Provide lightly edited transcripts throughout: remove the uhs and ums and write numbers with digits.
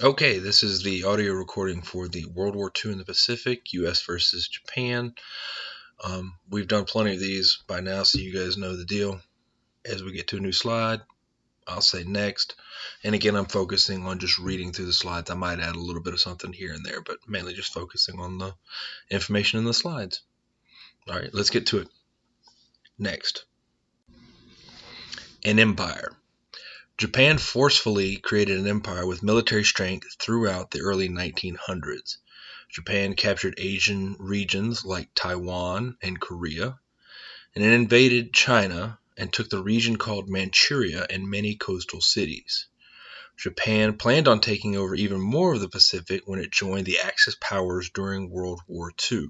Okay, this is the audio recording for the World War II in the Pacific, U.S. versus Japan. We've done plenty of these by now, so you guys know the deal. As we get to a new slide, I'll say next. And again, I'm focusing on just reading through the slides. I might add a little bit of something here and there, but mainly just focusing on the information in the slides. All right, let's get to it. Next. An empire. Japan forcefully created an empire with military strength throughout the early 1900s. Japan captured Asian regions like Taiwan and Korea, and it invaded China and took the region called Manchuria and many coastal cities. Japan planned on taking over even more of the Pacific when it joined the Axis powers during World War II.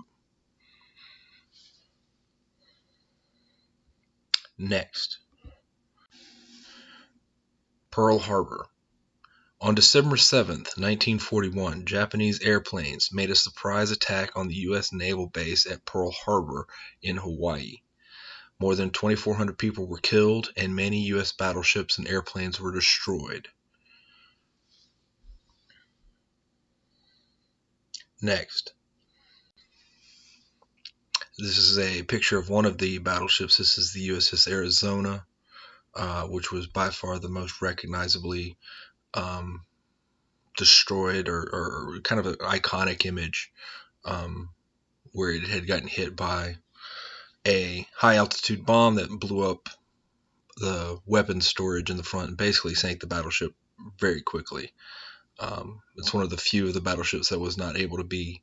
Next. Pearl Harbor. On December 7, 1941, Japanese airplanes made a surprise attack on the U.S. naval base at Pearl Harbor in Hawaii. More than 2,400 people were killed, and many U.S. battleships and airplanes were destroyed. Next. This is a picture of one of the battleships. This is the USS Arizona, which was by far the most recognizably destroyed or kind of an iconic image, where it had gotten hit by a high-altitude bomb that blew up the weapons storage in the front and basically sank the battleship very quickly. It's one of the few of the battleships that was not able to be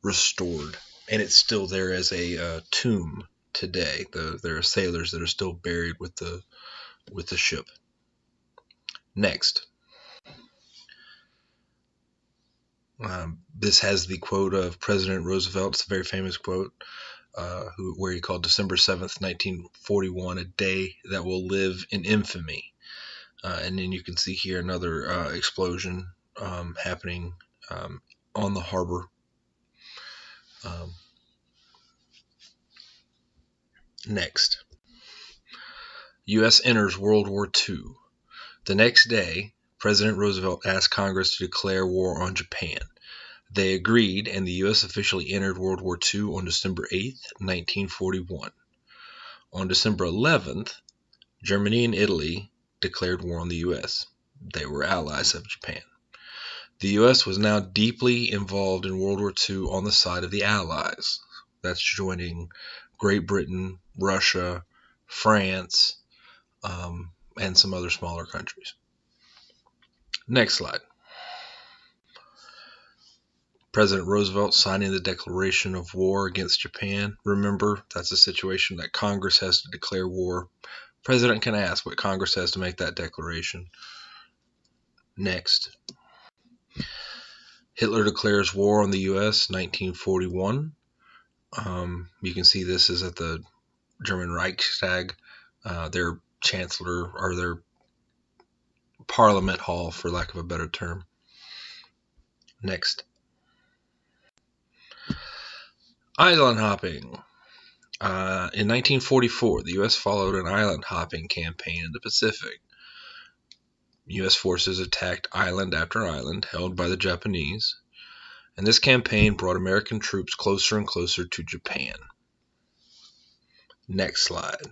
restored, and it's still there as a tomb today. There are sailors that are still buried with the ship. Next. This has the quote of President Roosevelt. It's a very famous quote, where he called December 7th, 1941, a day that will live in infamy. And then you can see here another explosion happening on the harbor. Next. U.S. enters World War II. The next day, President Roosevelt asked Congress to declare war on Japan. They agreed, and the U.S. officially entered World War II on December 8, 1941. On December 11th, Germany and Italy declared war on the U.S. They were allies of Japan. The U.S. was now deeply involved in World War II on the side of the Allies. That's joining Great Britain, Russia, France, and some other smaller countries. Next slide. President Roosevelt signing the declaration of war against Japan. Remember, that's a situation that Congress has to declare war. President can ask, but Congress has to make that declaration. Next. Hitler declares war on the U.S., 1941. You can see this is at the German Reichstag, their chancellor, or their parliament hall, for lack of a better term. Next. Island hopping. In 1944, the U.S. followed an island hopping campaign in the Pacific. U.S. forces attacked island after island held by the Japanese, and this campaign brought American troops closer and closer to Japan. Next slide.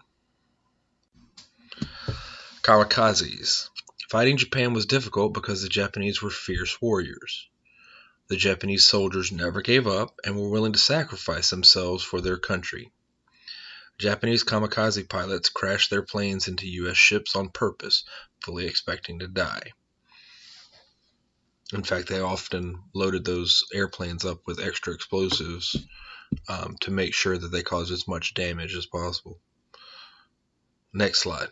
Kamikazes. Fighting Japan was difficult because the Japanese were fierce warriors. The Japanese soldiers never gave up and were willing to sacrifice themselves for their country. Japanese kamikaze pilots crashed their planes into U.S. ships on purpose, fully expecting to die. In fact, they often loaded those airplanes up with extra explosives to make sure that they caused as much damage as possible. Next slide.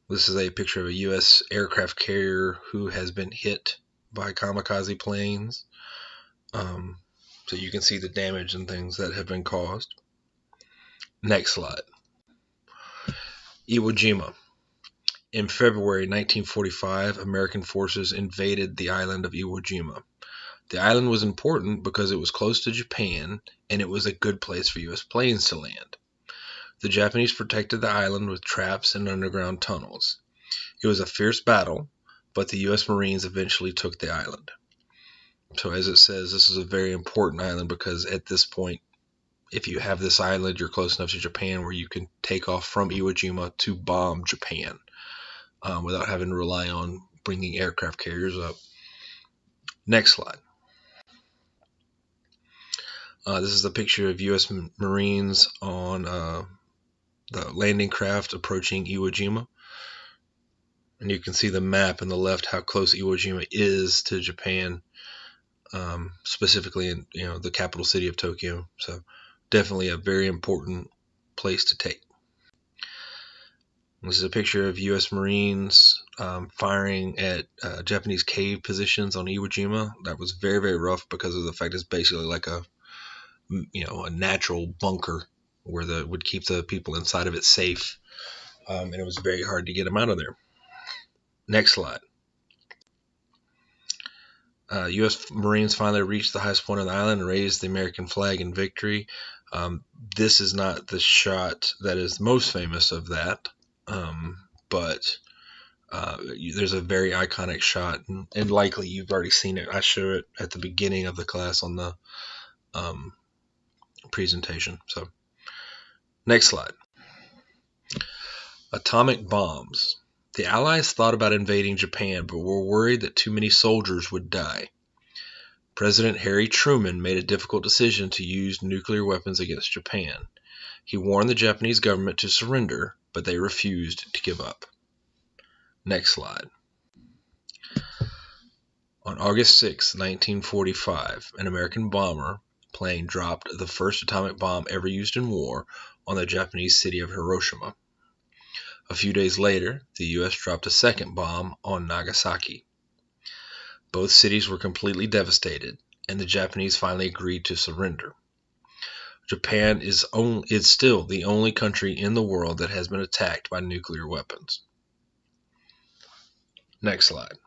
This is a picture of a U.S. aircraft carrier who has been hit by kamikaze planes. So you can see the damage and things that have been caused. Next slide. Iwo Jima. In February 1945, American forces invaded the island of Iwo Jima. The island was important because it was close to Japan, and it was a good place for U.S. planes to land. The Japanese protected the island with traps and underground tunnels. It was a fierce battle, but the U.S. Marines eventually took the island. So as it says, this is a very important island because at this point, if you have this island, you're close enough to Japan where you can take off from Iwo Jima to bomb Japan without having to rely on bringing aircraft carriers up. Next slide. This is a picture of U.S. Marines on the landing craft approaching Iwo Jima. And you can see the map on the left how close Iwo Jima is to Japan, specifically in the capital city of Tokyo. So definitely a very important place to take. This is a picture of U.S. Marines firing at Japanese cave positions on Iwo Jima. That was very, very rough because of the fact it's basically like a natural bunker where would keep the people inside of it safe, and it was very hard to get them out of there. Next slide. U.S. Marines finally reached the highest point of the island and raised the American flag in victory. This is not the shot that is most famous of that, but there's a very iconic shot, and likely you've already seen it. I show it at the beginning of the class on the presentation. So, next slide. Atomic bombs. The Allies thought about invading Japan, but were worried that too many soldiers would die. President Harry Truman made a difficult decision to use nuclear weapons against Japan. He warned the Japanese government to surrender, but they refused to give up. Next slide. On August 6, 1945, an American bomber plane dropped the first atomic bomb ever used in war on the Japanese city of Hiroshima. A few days later, the U.S. dropped a second bomb on Nagasaki. Both cities were completely devastated, and the Japanese finally agreed to surrender. Japan is still the only country in the world that has been attacked by nuclear weapons. Next slide.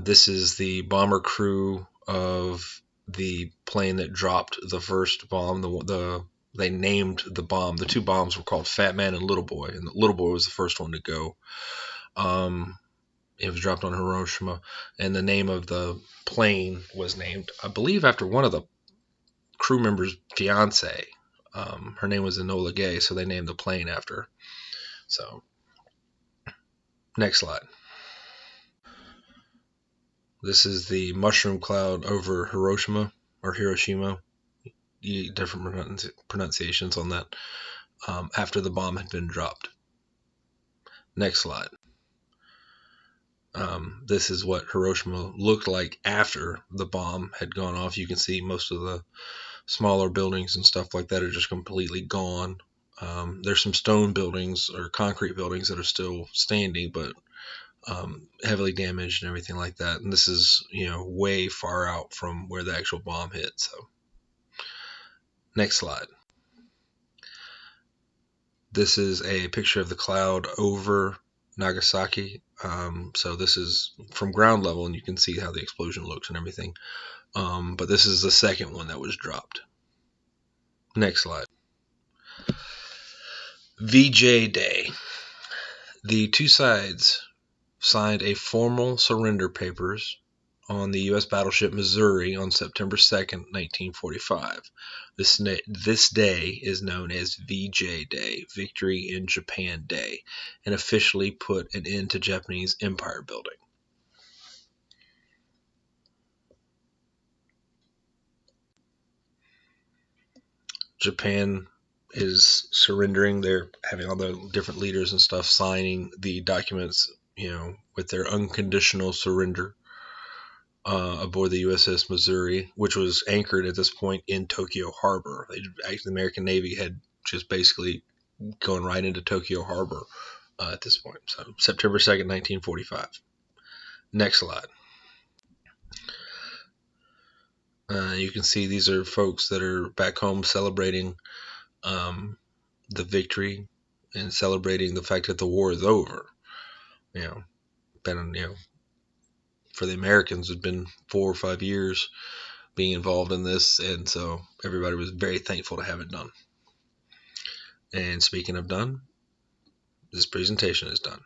This is the bomber crew of the plane that dropped the first bomb. They named the bomb. The two bombs were called Fat Man and Little Boy, and Little Boy was the first one to go. It was dropped on Hiroshima, and the name of the plane was named, I believe, after one of the crew members' fiance. Her name was Enola Gay, so they named the plane after her. So, next slide. This is the mushroom cloud over Hiroshima, or Hiroshima. Different pronunciations on that, after the bomb had been dropped. Next slide. This is what Hiroshima looked like after the bomb had gone off. You can see most of the smaller buildings and stuff like that are just completely gone. There's some stone buildings or concrete buildings that are still standing, but heavily damaged and everything like that. And this is, way far out from where the actual bomb hit. So, next slide. This is a picture of the cloud over Nagasaki. So this is from ground level, and you can see how the explosion looks and everything. But this is the second one that was dropped. Next slide. VJ Day. The two sides signed a formal surrender papers on the U.S. battleship Missouri on September 2nd, 1945. This day is known as VJ Day, Victory in Japan Day, and officially put an end to Japanese empire building. Japan is surrendering. They're having all the different leaders and stuff signing the documents, with their unconditional surrender aboard the USS Missouri, which was anchored at this point in Tokyo Harbor. The American Navy had just basically gone right into Tokyo Harbor at this point. So September 2nd, 1945. Next slide. You can see these are folks that are back home celebrating the victory and celebrating the fact that the war is over. For the Americans, it had been 4 or 5 years being involved in this, and so everybody was very thankful to have it done. And speaking of done, this presentation is done.